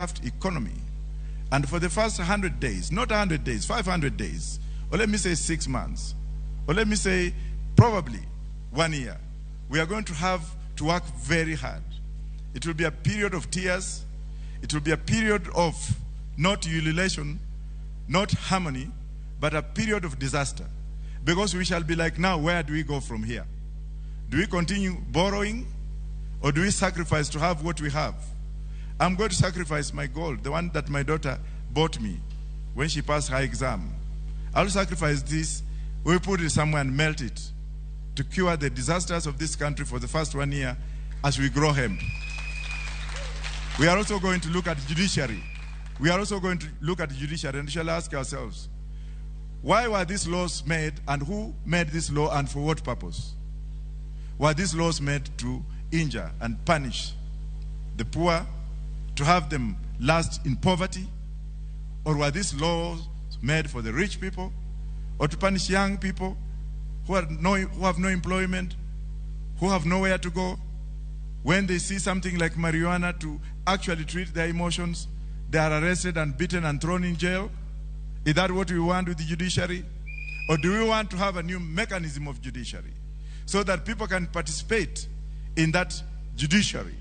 economy. And for the first 100 days, not 100 days, 500 days, or let me say 6 months, or let me say probably 1 year, we are going to have to work very hard. It will be a period of tears. It will be a period of not ululation, not harmony, but a period of disaster. Because we shall be like, now, where do we go from here? Do we continue borrowing, or do we sacrifice to have what we have? I'm going to sacrifice my gold, the one that my daughter bought me when she passed her exam. I'll sacrifice this. We'll put it somewhere and melt it to cure the disasters of this country for the first 1 year as we grow hemp. We are also going to look at judiciary. We are also going to look at the judiciary, and we shall ask ourselves, why were these laws made, and who made this law, and for what purpose? Were these laws made to injure and punish the poor, to have them last in poverty? Or were these laws made for the rich people, or to punish young people who have no employment, who have nowhere to go? When they see something like marijuana, to actually treat their emotions, they are arrested and beaten and thrown in jail? Is that what we want with the judiciary? Or do we want to have a new mechanism of judiciary so that people can participate in that judiciary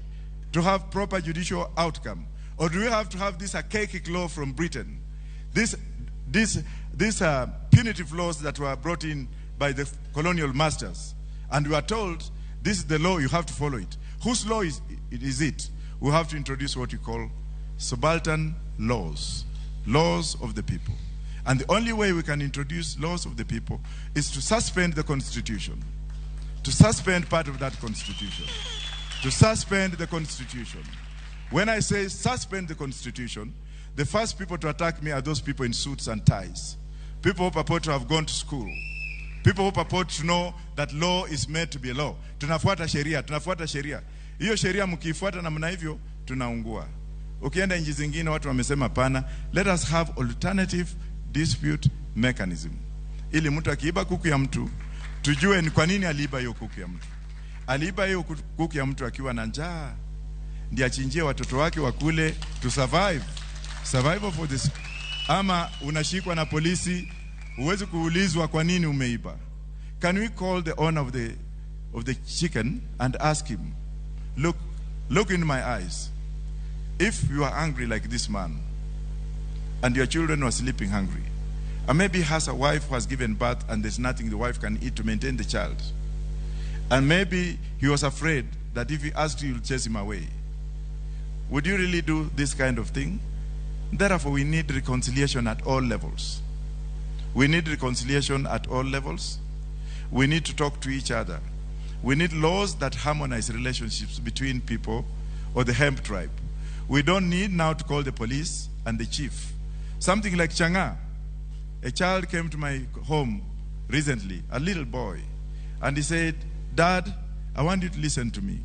to have proper judicial outcome? Or do we have to have this archaic law from Britain? These punitive laws that were brought in by the colonial masters. And we are told, this is the law, you have to follow it. Whose law is it? We have to introduce what we call subaltern laws, laws of the people. And the only way we can introduce laws of the people is to suspend the Constitution, to suspend part of that Constitution, to suspend the Constitution. When I say suspend the Constitution, the first people to attack me are those people in suits and ties, people who purport to have gone to school, people who purport to know that law is made to be a law. Tunafuata sheria, tunafuata sheria. Hiyo sheria mkifuata namna hivyo, tunaungua. Ukienda nchi zingine watu wamesema pana, let us have alternative dispute mechanism. Ili mtu akiiba kuku ya mtu, tujue ni kwa nini aliiba hiyo kuku ya mtu. Aliiba hiyo kuku ya mtu akiwa na njaa, ndiye achinjie watoto wake wakule to survive. Survival for this. Ama unashikwa na polisi, huwezi kuulizwa kwa nini umeiba. Can we call the owner of the chicken and ask him, look in my eyes. If you are angry like this man, and your children were sleeping hungry, and maybe has a wife who has given birth and there's nothing the wife can eat to maintain the child, and maybe he was afraid that if he asked you, you'll chase him away, would you really do this kind of thing? Therefore, we need reconciliation at all levels. We need reconciliation at all levels. We need to talk to each other. We need laws that harmonize relationships between people or the hemp tribe. We don't need now to call the police and the chief. Something like Changa. A child came to my home recently, a little boy, and he said, Dad, I want you to listen to me.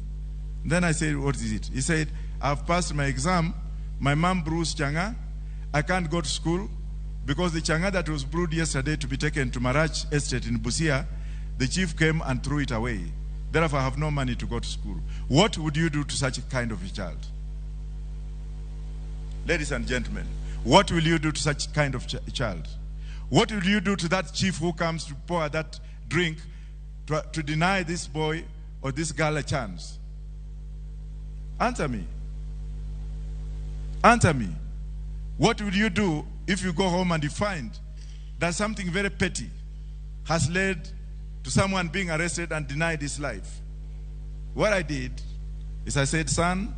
Then I said, what is it? He said, I've passed my exam. My mom brews Changa. I can't go to school because the Changa that was brewed yesterday to be taken to Marach Estate in Busia, the chief came and threw it away. Therefore, I have no money to go to school. What would you do to such a kind of a child? Ladies and gentlemen, what will you do to such kind of child? What will you do to that chief who comes to pour that drink to deny this boy or this girl a chance? Answer me. Answer me. What will you do if you go home and you find that something very petty has led to someone being arrested and denied his life? What I did is I said, son,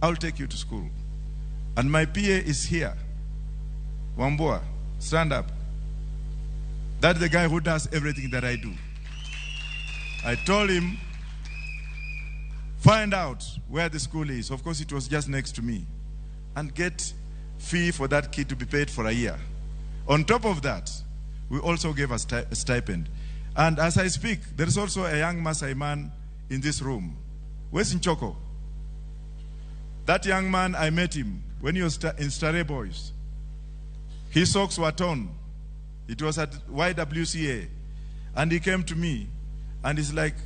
I'll take you to school. And my PA is here. Wambua, stand up. That's the guy who does everything that I do. I told him, find out where the school is. Of course, it was just next to me. And get fee for that kid to be paid for a year. On top of that, we also gave a stipend. And as I speak, there is also a young Maasai man in this room. Where's Nchoko? That young man, I met him when he was in Stare Boys. His socks were torn. It was at YWCA. And he came to me and he's like,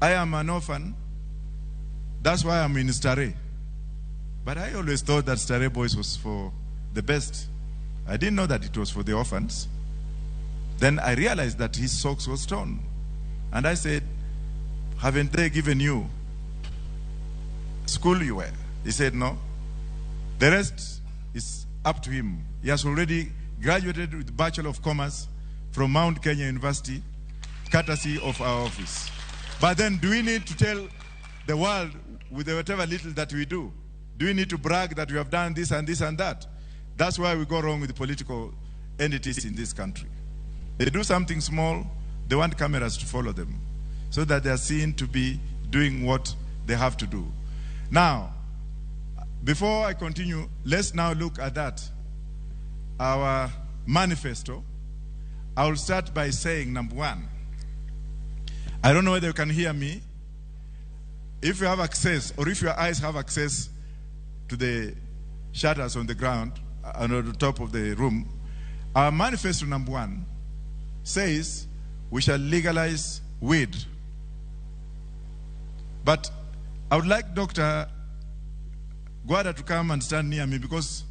I am an orphan. That's why I'm in Stare. But I always thought that Starehe Boys was for the best. I didn't know that it was for the orphans. Then I realized that his socks was torn. And I said, haven't they given you school you were? He said, no. The rest is up to him. He has already graduated with Bachelor of Commerce from Mount Kenya University, courtesy of our office. But then do we need to tell the world with whatever little that we do? Do we need to brag that we have done this and this and that? That's why we go wrong with the political entities in this country. They do something small, they want cameras to follow them, so that they are seen to be doing what they have to do. Now, before I continue, let's now look at that, our manifesto. I will start by saying, number one, I don't know whether you can hear me. If you have access, or if your eyes have access to the shutters on the ground, on the top of the room, our manifesto number one says we shall legalize weed. But I would like Dr. Guada to come and stand near me, because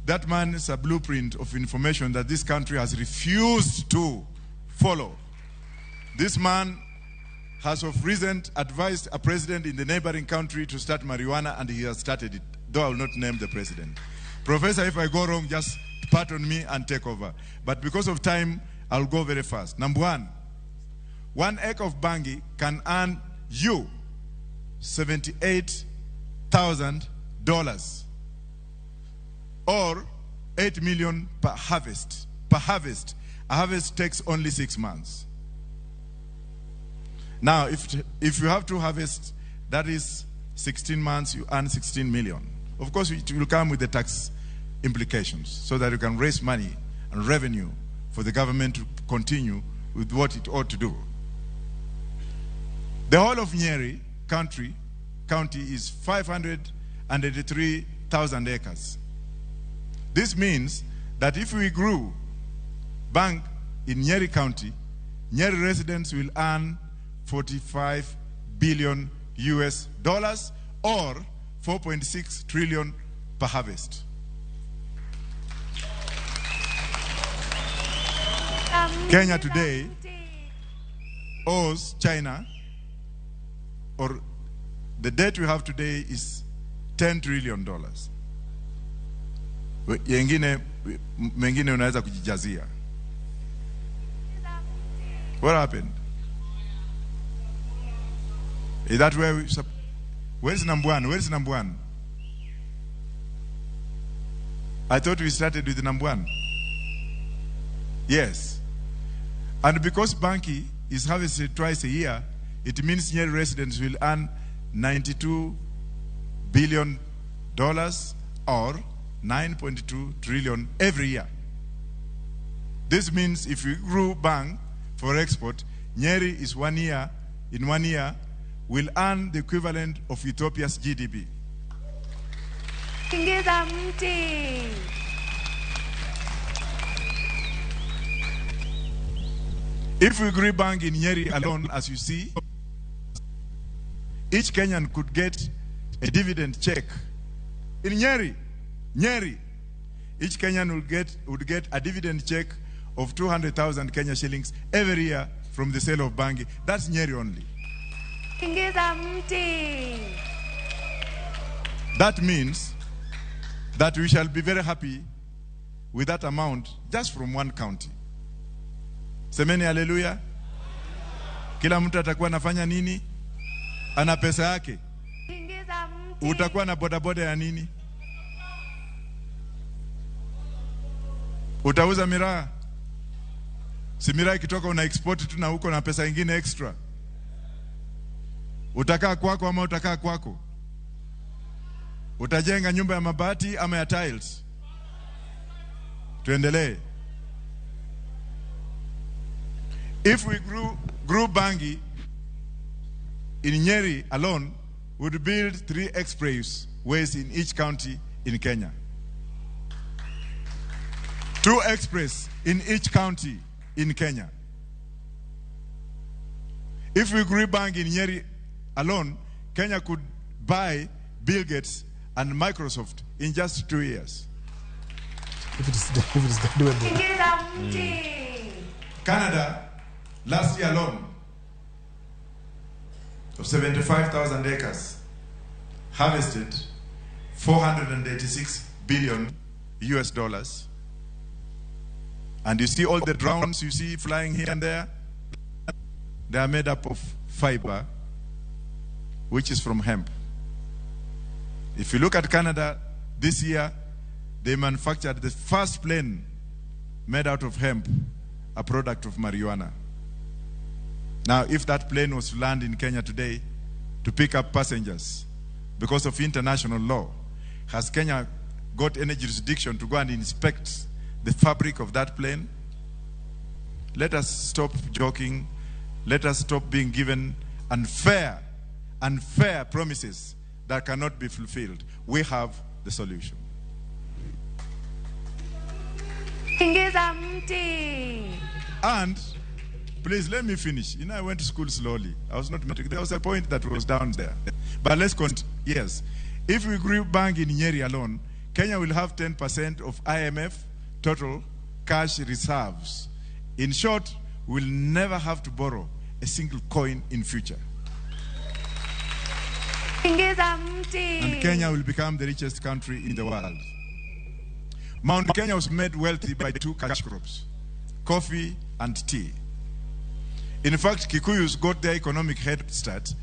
that man is a blueprint of information that this country has refused to follow. This man has of recent advised a president in the neighboring country to start marijuana, and he has started it, though I will not name the president. Professor, if I go wrong, just pardon me and take over. But because of time, I'll go very fast. Number one, 1 acre of bangi can earn you $78,000 or 8 million per harvest. Per harvest. A harvest takes only 6 months. Now, if you have to harvest, that is 16 months, you earn 16 million. Of course, it will come with the tax implications, so that you can raise money and revenue for the government to continue with what it ought to do. The whole of Nyeri county is 583,000 acres. This means that if we grew bank in Nyeri County, Nyeri residents will earn 45 billion US dollars or 4.6 trillion per harvest. Kenya today owes China, or the debt we have today is $10 trillion. Mengine unaweza kujijazia. What happened? Is that where's number one? Where's number one? I thought we started with number one. Yes. And because banki is harvested twice a year, it means Nyeri residents will earn $92 billion or 9.2 trillion every year. This means if we grew bang for export, Nyeri is in 1 year, will earn the equivalent of Ethiopia's GDP. If we grew bang in Nyeri alone, as you see, each Kenyan could get a dividend check. In Nyeri, each Kenyan would get a dividend check of 200,000 Kenya shillings every year from the sale of bangi. That's Nyeri only. That means that we shall be very happy with that amount just from one county. Semeni haleluya. Kila mtu atakuwa nafanya nini? Ana pesa yake. Utakuwa na bodaboda ya nini? Utauza miraa. Si miraa ikitoka una export tu na huko na pesa ingine extra. Utakaa kwako ama utakaa kwako? Utajenga nyumba ya mabati ama ya tiles? Tuendelee. If we grew bangi in Nyeri alone, we would build 3 expressways in each county in Kenya. 2 express in each county in Kenya. If we grew bangi in Nyeri alone, Kenya could buy Bill Gates and Microsoft in just 2 years. If it is doable. Canada, last year alone, of 75,000 acres, harvested 486 billion US dollars. And you see all the drones you see flying here and there, they are made up of fiber, which is from hemp. If you look at Canada, this year, they manufactured the first plane made out of hemp, a product of marijuana. Now, if that plane was to land in Kenya today to pick up passengers because of international law, has Kenya got any jurisdiction to go and inspect the fabric of that plane? Let us stop joking. Let us stop being given unfair promises that cannot be fulfilled. We have the solution. And please let me finish. You know, I went to school slowly. I was not meant to. There was a point that was down there. But let's continue. Yes. If we grew bank in Nyeri alone, Kenya will have 10% of IMF total cash reserves. In short, we'll never have to borrow a single coin in future. And Kenya will become the richest country in the world. Mount Kenya was made wealthy by 2 cash crops, coffee and tea. In fact, Kikuyus got their economic head start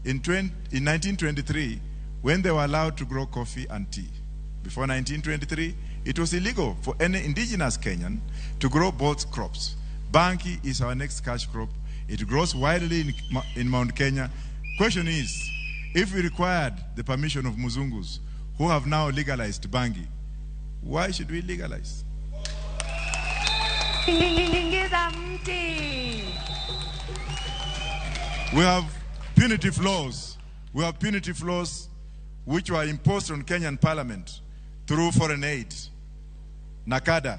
in 1923 when they were allowed to grow coffee and tea. Before 1923, it was illegal for any indigenous Kenyan to grow both crops. Banki is our next cash crop. It grows widely in Mount Kenya. Question is, if we required the permission of Muzungus, who have now legalized bangi, why should we legalize? We have punitive laws. We have punitive laws which were imposed on Kenyan parliament through foreign aid, NACADA.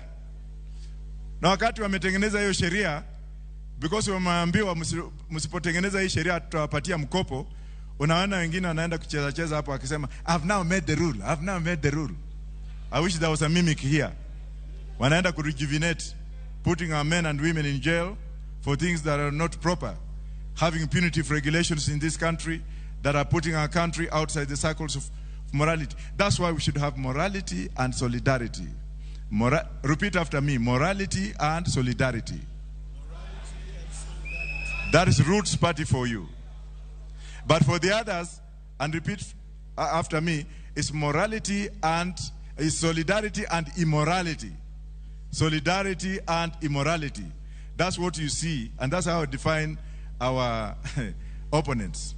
Na wakati wametengeneza hiyo sheria, because wameambiwa msipotengeneza hii sheria tutawapatia mkopo, unaona wengine wanaenda kucheza hapo akisema I've now made the rule, I've now made the rule. I wish there was a mimic here. Wanaenda ku rejuvenate, putting our men and women in jail for things that are not proper, having punitive regulations in this country that are putting our country outside the circles of morality. That's why we should have morality and solidarity. Repeat after me, morality and solidarity. That is Roots Party for you. But for the others, and repeat after me, it's morality and is solidarity and immorality. Solidarity and immorality. That's what you see, and that's how I define our opponents.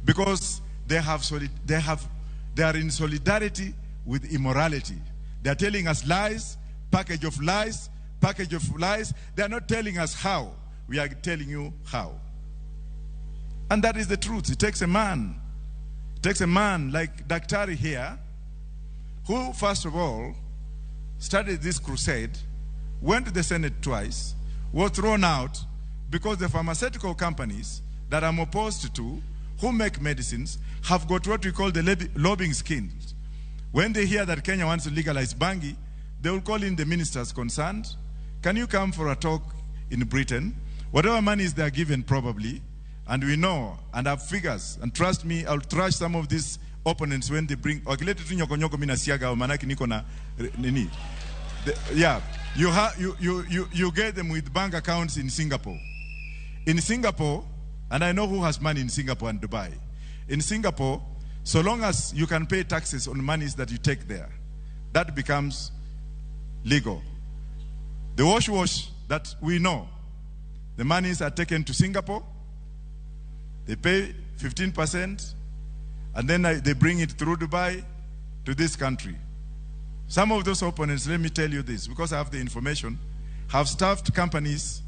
Because they are in solidarity with immorality. They are telling us lies, package of lies, package of lies. They are not telling us how. We are telling you how. And that is the truth. It takes a man like Daktari here, who first of all started this crusade, went to the Senate twice, was thrown out because the pharmaceutical companies that I'm opposed to, who make medicines, have got what we call the lobbying schemes. When they hear that Kenya wants to legalize bangi, they will call in the ministers concerned. Can you come for a talk in Britain? Whatever money is they are given probably, and we know and have figures, and trust me, I'll trash some of these opponents when they bring yeah, you get them with bank accounts in Singapore. In Singapore, and I know who has money in Singapore and Dubai. In Singapore, so long as you can pay taxes on monies that you take there, that becomes legal. The wash that we know, the monies are taken to Singapore, they pay 15%, and then they bring it through Dubai to this country. Some of those opponents, let me tell you this, because I have the information, have staffed companies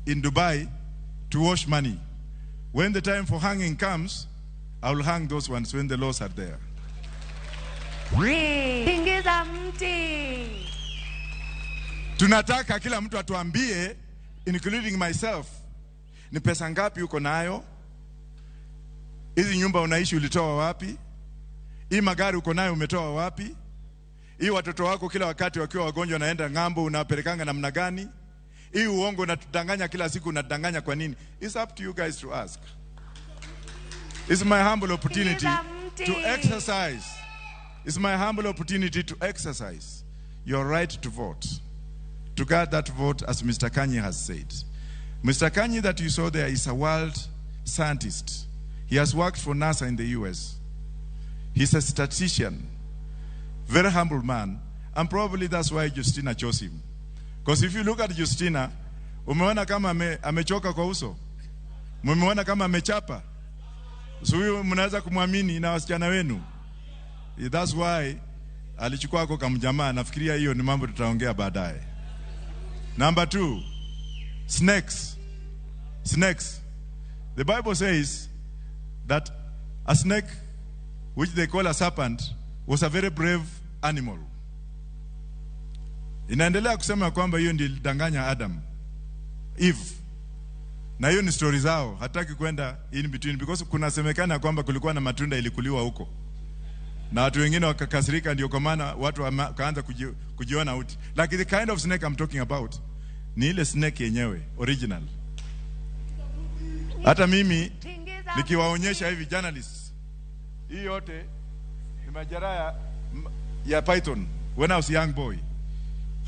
in Dubai to wash money. When the time for hanging comes, I will hang those ones when the laws are there. Tunataka kila mtu atuambie, including myself, ni pesa ngapi uko nayo? Hizi nyumba unaishi ulitoa wapi? Hii magari uko nayo umetoa wapi? Hii watoto wako kila wakati wakiwa wagonjwa naenda ngambo unapelekanga namna gani? Hii uongo unatudanganya kila siku unatudanganya kwa nini? It's up to you guys to ask. It's my humble opportunity to exercise. It's my humble opportunity to exercise your right to vote. To guard that vote, as Mr. Kanye has said. Mr. Kanye that you saw there is a world scientist. He has worked for NASA in the US. He's a statistician. Very humble man. And probably that's why Justina chose him. Because if you look at Justina, umeona kama amechoka kwa uso. Umeona kama amechapa. So huyo mnaweza kumwamini na wasichana wenu. That's why alichukua kwa kamjamaa. Nafikiria hiyo ni mambo tutaongea baadaye. Number 2, snakes. Snakes. The Bible says that a snake, which they call a serpent, was a very brave animal. Inaendelea kusema kwamba hiyo ndio ilidanganya Adam, Eve. Na hiyo ni story zao, hataki kwenda in between because kuna semekana kwamba kulikuwa na matunda ilikuliwa huko. Na watu wengine wakakasirika ndio kwa maana watu wakaanza kujiona uti. Like the kind of snake I'm talking about ni ile snake yenyewe, original. Hata mimi nikiwaonyesha hivi journalists, hii yote ni majeraha ya python when I was a young boy.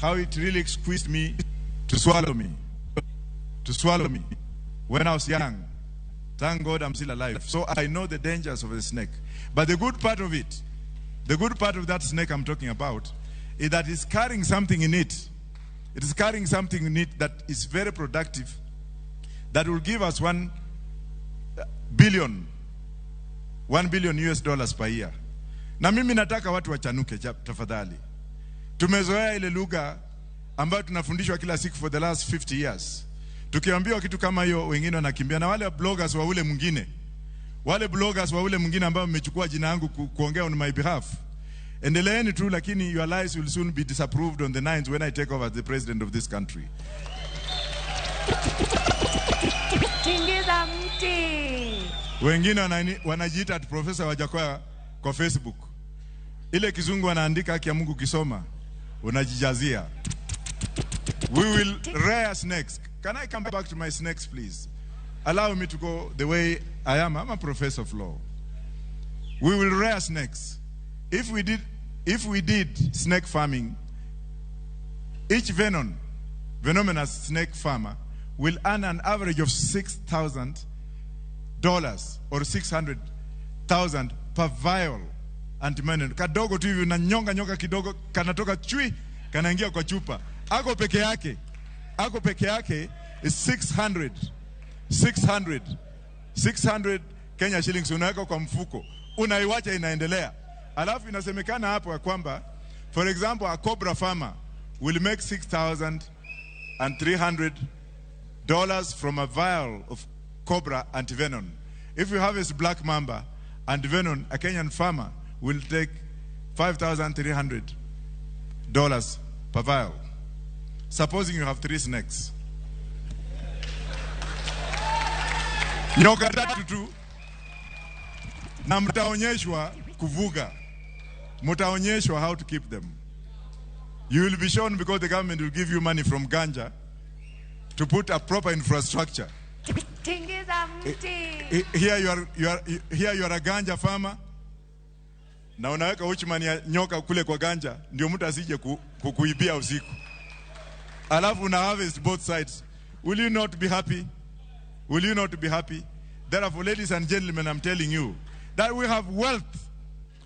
How it really squeezed me to swallow me. To swallow me when I was young. Thank God I'm still alive. So I know the dangers of the snake. But the good part of it, the good part of that snake I'm talking about, is that it's carrying something in it. It is carrying something in it that is very productive, that will give us $1 billion US per year. Na mimi nataka watu wachanuke tafadhali. Tumezoea ile lugha ambayo tunafundishwa kila siku for the last 50 years. Tukiambiwa kitu kama hiyo wengine wanakimbia, na wale bloggers wa ule mwingine. Wale bloggers wa ule mwingine ambao mmechukua jina yangu kuongea on my behalf. Endeleeni tu, lakini your lies will soon be disapproved on the 9th when I take over as the president of this country. Tingiza mti. Wengine wanajiita Professor Wajackoyah kwa Facebook. Ile kizungu wanaandika haki ya Mungu kisoma unajijazia. We will rear snakes. Can I come back to my snakes, please? Allow me to go the way I am. I'm a professor of law. We will rear snakes. If we did snake farming, each venomous snake farmer will earn an average of $6,000 or $600,000 per vial antivenom. Kadogo tu hivi na nyonga kidogo kanatoka chui kanaingia kwa chupa. Ako peke yake is 600 Kenya shillings unaweka kwa mfuko. Unaiwacha inaendelea. Alafu inasemekana hapo kwamba, for example, a cobra farmer will make $6,300 from a vial of cobra antivenom. If you harvest black mamba antivenom, a Kenyan farmer will take $5,300 per vial. Supposing you have 3 snakes. Nyoka tatu tu. Na mtaonyeshwa kuvuga. Mtaonyeshwa how to keep them. You will be shown because the government will give you money from ganja to put a proper infrastructure. Tingiza mti. Here you are a ganja farmer. Na unaweka uchimani ya nyoka kule kwa ganja ndio mtu asije kukuibia usiku. Alafu una harvest both sides. Will you not be happy? Will you not be happy? Therefore, ladies and gentlemen, I'm telling you that we have wealth.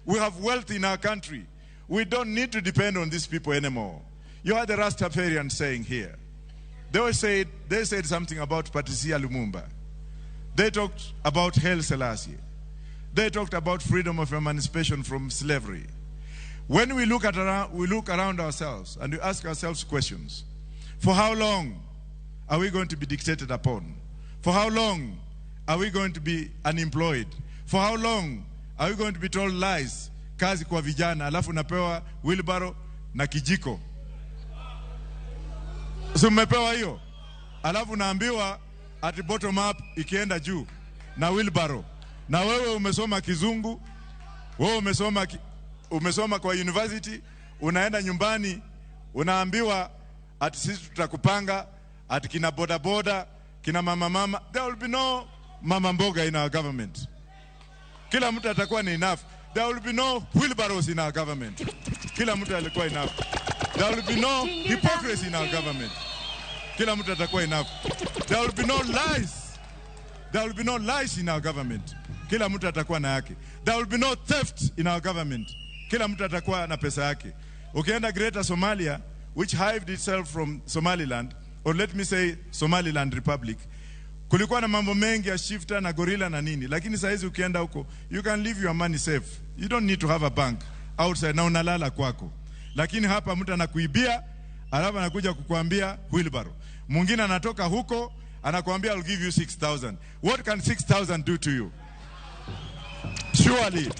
We have wealth in our country. We don't need to depend on these people anymore. You heard the Rastafarians saying here. They said something about Patricia Lumumba. They talked about Haile Selassie. They talked about freedom of emancipation from slavery. When we look around ourselves and we ask ourselves questions, for how long are we going to be dictated upon? For how long are we going to be unemployed? For how long are we going to be told lies? Kazi kwa vijana, alafu napewa wheelbarrow na kijiko. So mmepewa hiyo. Alafu naambiwa at bottom up ikienda juu na wheelbarrow. Na wewe umesoma kizungu, Wewe umesoma kwa university, unaenda nyumbani, unaambiwa ati sisi tutakupanga, ati kina boda boda, kina mama. There will be no mama mboga in our government. Kila mtu atakuwa ni enough. There will be no wheelbarrows in our government. Kila mtu alikuwa enough. There will be no hypocrisy in our government. Kila mtu atakuwa enough. There will be no lies. There will be no lies in our government. Kila mtu atakuwa na yake. There will be no theft in our government. Kila mtu atakuwa na pesa yake. Ukienda Greater Somalia, which hived itself from Somaliland, or let me say Somaliland Republic, kulikuwa na mambo mengi ya shifter na gorilla na nini, lakini saa hizi ukienda huko, you can leave your money safe. You don't need to have a bank outside na unalala kwako. Lakini hapa mtu anakuibia, alafu anakuja kukuambia wheelbarrow. Mwingine anatoka huko, anakuambia I'll give you 6,000. What can 6,000 do to you? Surely.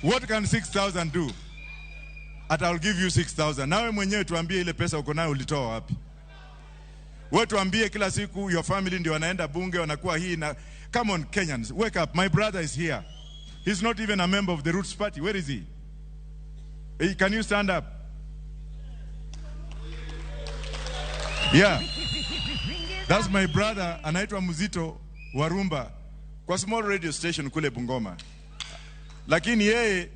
What can 6,000 do? I'll give you 6,000. Nawe mwenyewe tuambie ile pesa uko nayo ulitoa wapi? Wewe tuambie kila siku your family ndio wanaenda bunge wanakuwa hii na come on Kenyans, wake up. My brother is here. He's not even a member of the Roots Party. Where is he? Hey, can you stand up? Yeah. That's my brother, anaitwa Muzito Warumba kwa small radio station kule Bungoma. Lakini yeye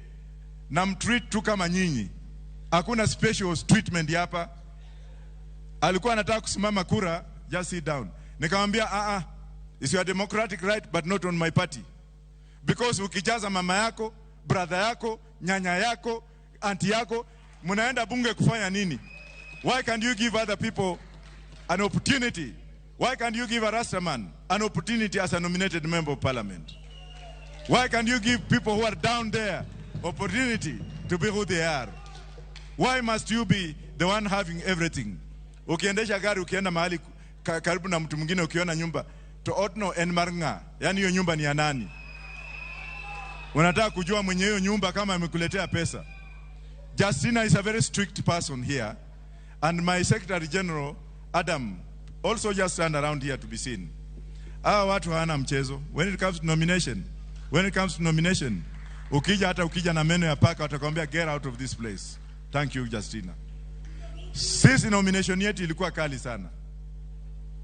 namtreat tu kama nyinyi. Hakuna special treatment hapa. Alikuwa anataka kusimama kura, just sit down. Nikamwambia it's your democratic right but not on my party. Because ukijaza mama yako, brother yako, nyanya yako, auntie yako, mnaenda bunge kufanya nini? Why can't you give other people an opportunity? Why can't you give a Rastaman an opportunity as a nominated member of parliament? Why can't you give people who are down there opportunity to be who they are? Why must you be the one having everything? Ukiendesha gari ukienda mahali karibu na mtu mwingine ukiona nyumba to Otno en Marnga, yani hiyo nyumba ni ya nani? Unataka kujua mwenye hiyo nyumba kama amekuletea pesa. Justina is a very strict person here, and my Secretary General Adam also just stand around here to be seen. Watu hawana mchezo. When it comes to nomination, ukija na meno ya paka watakwambia get out of this place. Thank you, Justina. Sisi nomination yetu ilikuwa kali sana.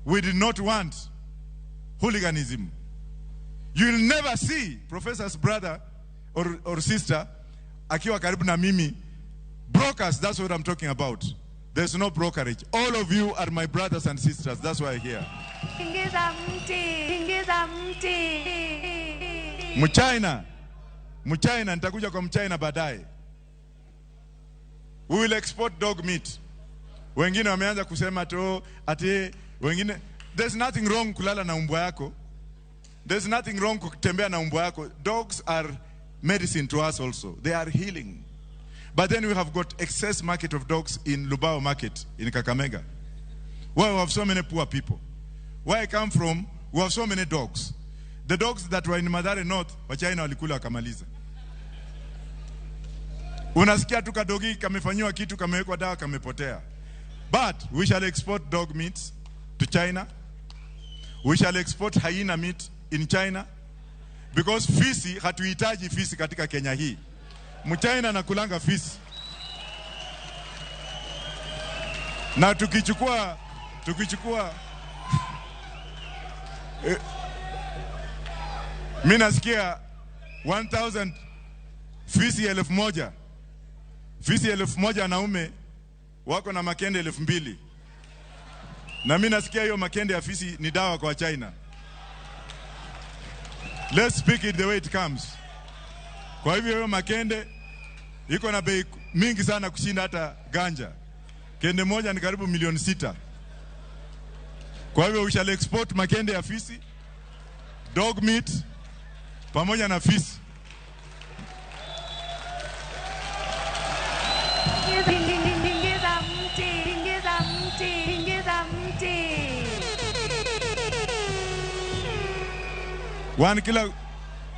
We did not want hooliganism. You will never see Professor's brother or sister akiwa karibu na mimi. Brokers, that's what I'm talking about. There's no brokerage. All of you are my brothers and sisters. That's why I'm here. Mchina, nitakuja kwa Mchina baadaye. We will export dog meat. Wengine wameanza kusema to ati wengine, there's nothing wrong kulala na umbwa yako. There's nothing wrong kutembea na umbwa yako. Dogs are medicine to us also. They are healing. But then we have got excess market of dogs in Lubao market in Kakamega. Where we have so many poor people. Where I come from, we have so many dogs. The dogs that were in Madare North, Wachina walikula wakamaliza. Unasikia tu kadogi kamefanywa kitu kamewekwa dawa kamepotea. But we shall export dog meat to China. We shall export hyena meat in China. Because fisi, hatuhitaji fisi katika Kenya hii. Mchina anakulanga fisi. Na tukichukua mimi nasikia 1000 fisi 1000. Fisi 1000 wanaume wako na makende 2000. Na mimi nasikia hiyo makende ya fisi ni dawa kwa China. Let's speak it the way it comes. Kwa hivyo hiyo makende iko na bei mingi sana kushinda hata ganja. Kende moja ni karibu milioni 6. Kwa hivyo we shall export makende ya fisi, dog meat, pamoja na fisi.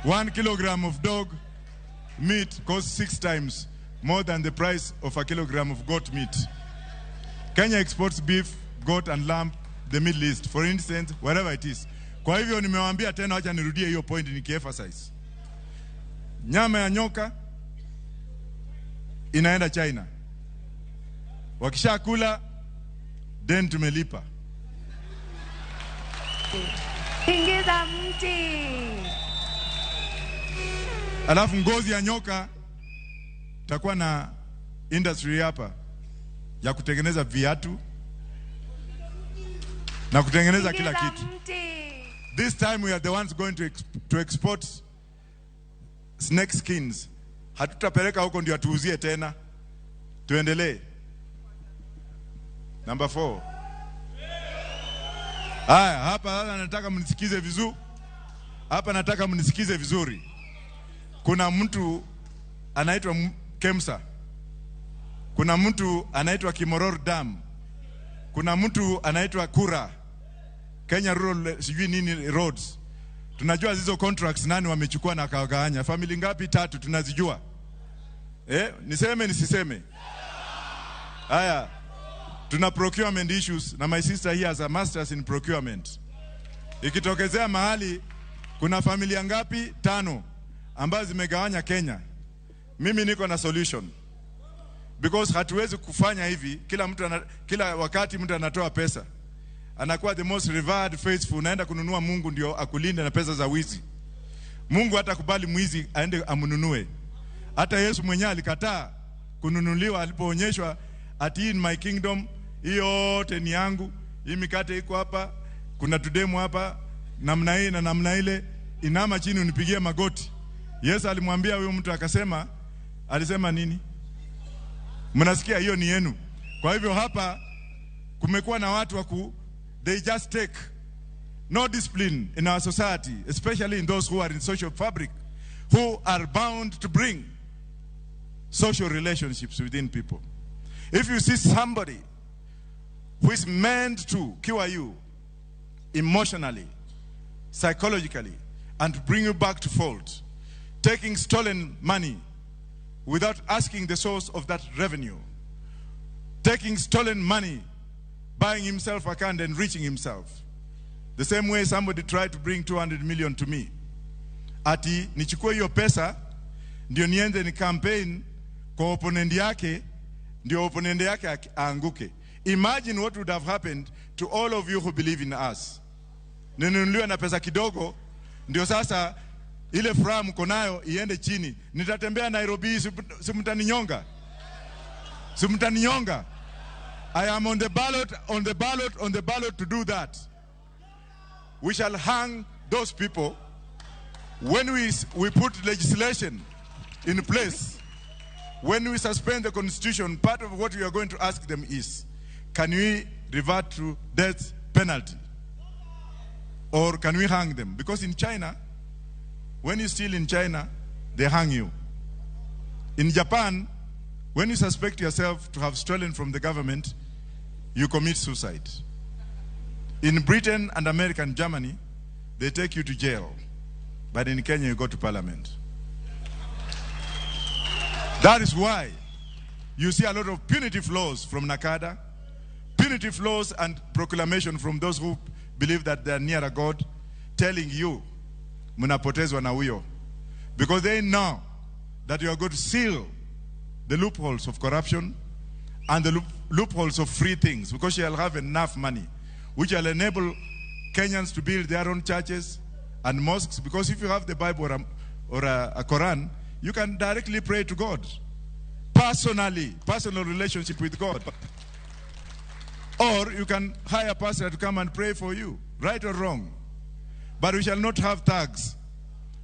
One kilogram of dog meat costs 6 times more than the price of a kilogram of goat meat. Kenya exports beef, goat and lamb, the Middle East, for instance, wherever it is. Kwa hivyo nimewaambia tena, acha nirudie hiyo point nikiemphasize. Nyama ya nyoka inaenda China. Wakishakula then tumelipa. Tingiza mti. Alafu ngozi ya nyoka takuwa na industry hapa ya kutengeneza viatu na kutengeneza kila kitu. This time we are the ones going to export snake skins. Hatutapeleka huko ndio atuuzie tena. Tuendelee. Number 4. Hapa nataka mnisikize vizuri. Hapa nataka mnisikize vizuri. Kuna mtu anaitwa Kemsa. Kuna mtu anaitwa Kimoror Dam. Kuna mtu anaitwa Kura. Kenya Rural sijui nini roads. Tunajua hizo contracts nani wamechukua na kawagawanya. Family ngapi? 3 tunazijua. Niseme nisiseme? Haya. Tuna procurement issues na my sister here has a masters in procurement. Ikitokezea mahali kuna familia ngapi? 5 ambazo zimegawanya Kenya. Mimi niko na solution. Because hatuwezi kufanya hivi kila wakati mtu anatoa pesa. Anakuwa the most revered faithful, naenda kununua Mungu ndio akulinde na pesa za wizi. Mungu hatakubali mwizi aende amununue. Hata Yesu mwenyewe alikataa kununuliwa alipoonyeshwa ati in my kingdom hiyo yote ni yangu. Hii mikate iko hapa, kuna tudemu hapa, namna hii na namna ile, inama chini unipigie magoti. Yesu alimwambia huyo mtu alisema nini? Mnasikia, hiyo ni yenu. Kwa hivyo hapa kumekuwa na watu they just take no discipline in our society, especially in those who are in social fabric, who are bound to bring social relationships within people. If you see somebody who is meant to cure you emotionally, psychologically, and bring you back to fold, taking stolen money without asking the source of that revenue, taking stolen money, buying himself a can and enriching himself. The same way somebody tried to bring 200 million to me. Ati nichukue hiyo pesa ndio niende ni campaign kwa opponent yake, ndio opponent yake aanguke. Imagine what would have happened to all of you who believe in us. Ninunuliwa na pesa kidogo ndio sasa ile furaha mko nayo iende chini. Nitatembea Nairobi, simtaninyonga. Simtaninyonga. I am on the ballot to do that. We shall hang those people when we put legislation in place. When we suspend the constitution, part of what we are going to ask them is, can we revert to death penalty? Or can we hang them? Because in China, when you steal in China, they hang you. In Japan, when you suspect yourself to have stolen from the government, you commit suicide. In Britain and America and Germany, they take you to jail. But in Kenya, you go to parliament. That is why you see a lot of punitive laws from Nakada, punitive laws and proclamation from those who believe that they are near a God, telling you, munapotezwa na huyo. Because they know that you are going to seal the loopholes of corruption and the loopholes of free things, because you will have enough money, which will enable Kenyans to build their own churches and mosques. Because if you have the Bible or a Quran, you can directly pray to God. Personal relationship with God. Or you can hire a pastor to come and pray for you, right or wrong. But we shall not have thugs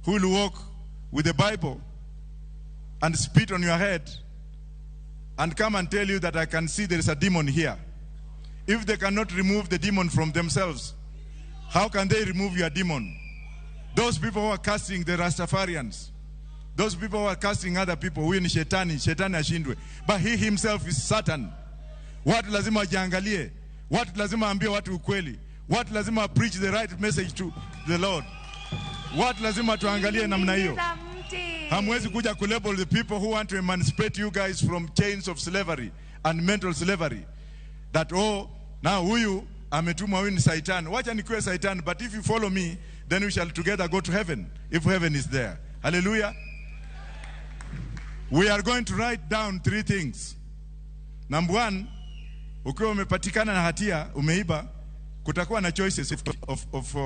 who will walk with the Bible and spit on your head and come and tell you that I can see there is a demon here. If they cannot remove the demon from themselves, how can they remove your demon? Those people who are casting the Rastafarians, those people who are casting other people, huyu ni shetani ashindwe. But he himself is Satan. Watu lazima wajiangalie. Watu lazima ambie watu ukweli. Watu lazima preach the right message to the Lord. Watu lazima tuangalie namna hiyo. Hamwezi kuja kulabel the people who want to emancipate you guys from chains of slavery and mental slavery. That now huyu ametumwa huyu ni Satan. Wacha nikuwe Satan, but if you follow me, then we shall together go to heaven, if heaven is there. Hallelujah. We are going to write down 3 things. Number 1, ukiwa umepatikana na hatia, umeiba, kutakuwa na choices of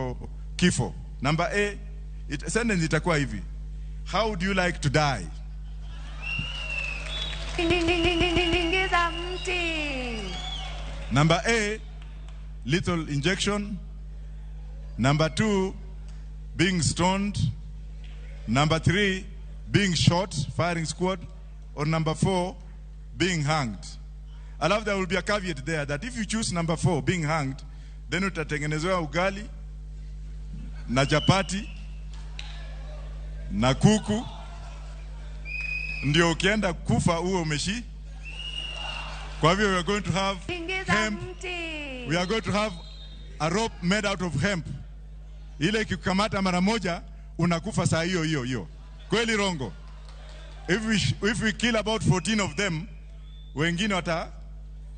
kifo. Number A, sentence itakuwa hivi: how would you like to die? Number A, lethal injection. Number 2, being stoned. Number 3, being shot, firing squad. Or number 4, being hanged. I love there will be a caveat there that if you choose number 4, being hanged, then utatengenezewa ugali na chapati na kuku, ndio ukienda kufa uwe umeshi. Kwa hivyo we are going to have hemp. We are going to have a rope made out of hemp. Ile ikikamata mara moja unakufa saa hiyo. Kweli rongo? If we kill about 14 of them, wengine wata.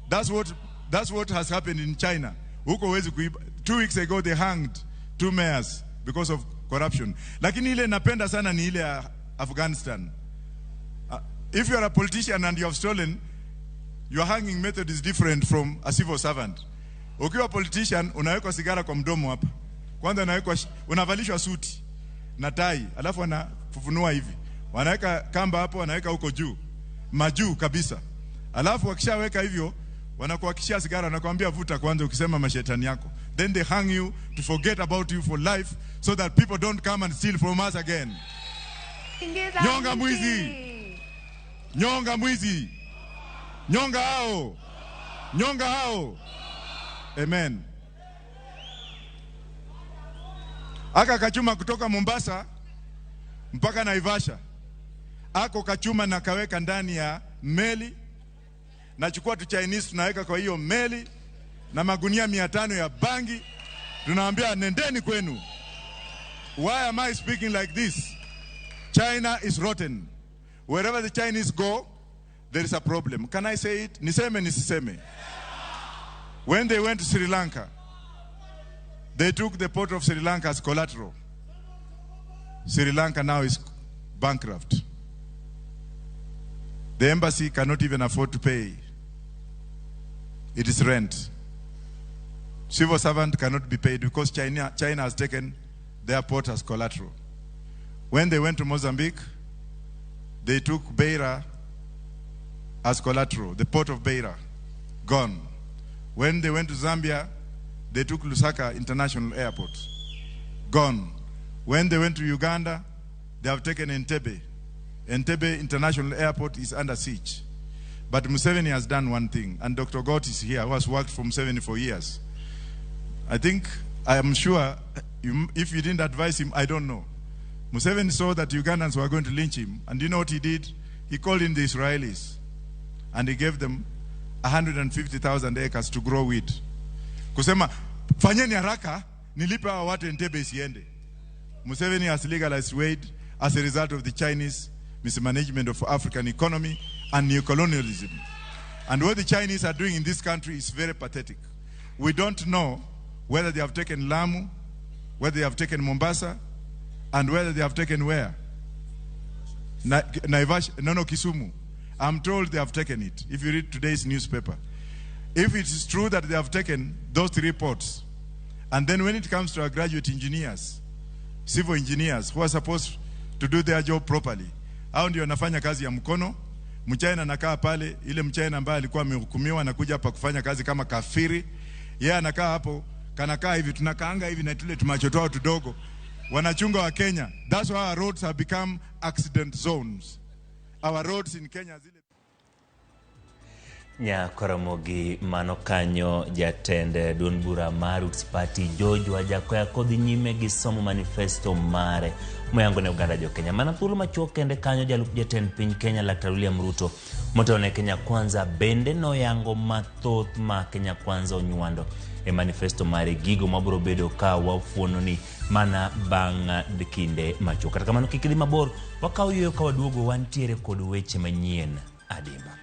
That's what has happened in China. Huko wezi kuiba. 2 weeks ago they hanged 2 mayors because of corruption. Lakini ile napenda sana ni ile ya Afghanistan. If you are a politician and you have stolen, your hanging method is different from a civil servant. Ukiwa politician, unawekwa sigara kwa mdomo hapa. Kwanza unavalishwa suti na tai, alafu wanafufunua hivi. Wanaweka kamba hapo, wanaweka huko juu. Majuu kabisa. Alafu wakishaweka hivyo, wanakuhakishia sigara, wanakuambia vuta kwanza ukisema mashetani yako. Then they hang you to forget about you for life so that people don't come and steal from us again. Nyonga mwizi. Nyonga mwizi. Nyonga hao. Nyonga hao. Amen. Aka kachuma kutoka Mombasa mpaka Naivasha. Ako kachuma na kaweka ndani ya meli. Nachukua tu Chinese tunaweka kwa hiyo meli na magunia 500 ya bangi. Tunaambia nendeni kwenu. Why am I speaking like this? China is rotten. Wherever the Chinese go, there is a problem. Can I say it? Niseme nisiseme. When they went to Sri Lanka, they took the port of Sri Lanka as collateral. Sri Lanka now is bankrupt. The embassy cannot even afford to pay. It is rent. Civil servant cannot be paid because China has taken their port as collateral. When they went to Mozambique, they took Beira as collateral. The port of Beira, gone. When they went to Zambia, they took Lusaka International Airport, gone. When they went to Uganda, they have taken Entebbe. Entebbe International Airport is under siege. But Museveni has done one thing, and Dr. Gott is here, who has worked for Museveni for years. I am sure, if you didn't advise him, I don't know. Museveni saw that Ugandans were going to lynch him, and you know what he did? He called in the Israelis, and he gave them 150,000 acres to grow wheat. Kusema, fanyeni haraka, nilipe hawa watu Entebbe isiende. Museveni has legalized weed as a result of the Chinese mismanagement of African economy and neocolonialism. And what the Chinese are doing in this country is very pathetic. We don't know whether they have taken Lamu, whether they have taken Mombasa, and whether they have taken where? Naivasha, Kisumu. I'm told they have taken it, if you read today's newspaper. If it is true that they have taken those 3 ports, and then when it comes to our graduate engineers, civil engineers, who are supposed to do their job properly, hao ndio wanafanya kazi ya mkono. Mchina anakaa pale, ile Mchina ambaye alikuwa amehukumiwa anakuja hapa kufanya kazi kama kafiri. Yeye anakaa hapo, kanakaa hivi, tunakaanga hivi na tule tumachotoa tudogo. Wanachunga wa Kenya. That's why our roads have become accident zones. Our roads in Kenya zile Nyakoromogi manokanyo jatende Dunbura Maruts Party George Wajackoyah kodhi nyime gi somo manifesto mare moyango ne Uganda jo Kenya mana thuolo machuok kende kanyo jalup jatend piny Kenya Dr. William Ruto motone Kenya Kwanza bende no yango mathoth ma Kenya Kwanza onywando e manifesto mare gigo mabro bedo ka wafuono ni mana bang kinde machuok. Kata kamano kikidhi mabor wakaw yueyo ka waduogo wantiere kod weche manyien adimba.